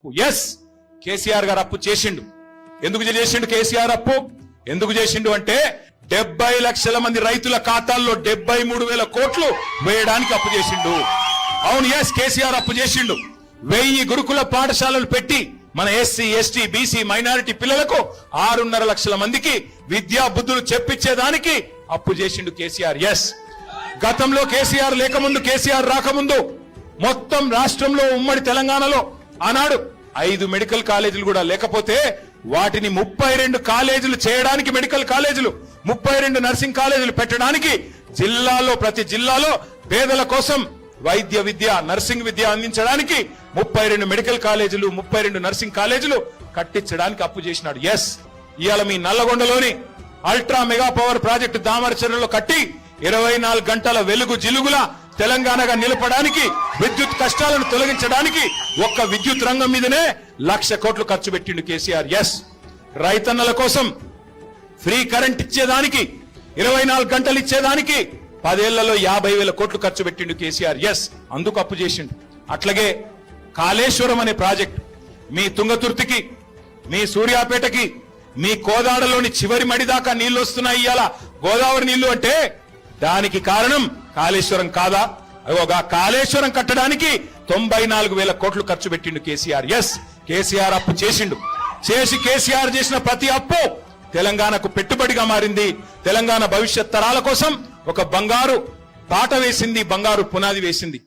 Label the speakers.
Speaker 1: Yes, KCR గారు అప్పు చేసిండు. ఎందుకు చేసిండు కేసీఆర్ అప్పు? ఎందుకు చేసిండు అంటే 70 లక్షల మంది రైతుల ఖాతాల్లో 73,000 కోట్లు వేయడానికి అప్పు చేసిండు. అవును, ఎస్, కేసీఆర్ అప్పు చేసిండు. 1000 గురుకుల పాఠశాలలు పెట్టి మన ఎస్సీ, ఎస్టీ, బీసీ, మైనారిటీ పిల్లలకు 6.5 లక్షల మందికి విద్యా బుద్ధులు చెప్పించేదానికి అప్పు చేసిండు కేసీఆర్. ఎస్, గతంలో కేసీఆర్ లేకముందు, కేసీఆర్ రాకముందు మొత్తం రాష్ట్రంలో ఉమ్మడి తెలంగాణలో ఆనాడు 5 మెడికల్ కాలేజీలు కూడా లేకపోతే వాటిని 32 కాలేజీలు చేయడానికి, మెడికల్ కాలేజీలు 32 నర్సింగ్ కాలేజీలు పెట్టడానికి జిల్లాలో, ప్రతి జిల్లాలో పేదల కోసం వైద్య విద్య, నర్సింగ్ విద్య అందించడానికి 32 మెడికల్ కాలేజీలు, 32 నర్సింగ్ కాలేజీలు కట్టించడానికి అప్పు చేసినాడు. ఎస్, ఇవాళ మీ నల్లగొండలోని అల్ట్రా మెగా పవర్ ప్రాజెక్టు దామరచర్లలో కట్టి 24 గంటల వెలుగు జిలుగుల తెలంగాణగా నిలపడానికి, విద్యుత్ కష్టాలను తొలగించడానికి ఒక్క విద్యుత్ రంగం మీదనే 1,00,000 కోట్లు ఖర్చు పెట్టిండు కేసీఆర్. ఎస్, రైతన్నల కోసం ఫ్రీ కరెంట్ ఇచ్చేదానికి, 24 గంటలు ఇచ్చేదానికి 10 ఏళ్లలో 50,000 కోట్లు ఖర్చు పెట్టిండు కేసీఆర్. ఎస్, అందుకు అప్పు చేసిండు. అట్లాగే కాళేశ్వరం అనే ప్రాజెక్ట్ మీ తుంగతుర్తికి, మీ సూర్యాపేటకి, మీ కోదాడలోని చివరి మడి దాకా నీళ్లు వస్తున్నాయి ఇవాళ గోదావరి నీళ్లు అంటే దానికి కారణం కాళేశ్వరం కాదా? అగోగా కాళేశ్వరం కట్టడానికి 94,000 కోట్లు ఖర్చు పెట్టిండు కేసీఆర్. ఎస్, కేసీఆర్ అప్పు చేసిండు. చేసి కేసీఆర్ చేసిన ప్రతి అప్పు తెలంగాణకు పెట్టుబడిగా మారింది. తెలంగాణ భవిష్యత్ తరాల కోసం ఒక బంగారు బాట వేసింది, బంగారు పునాది వేసింది.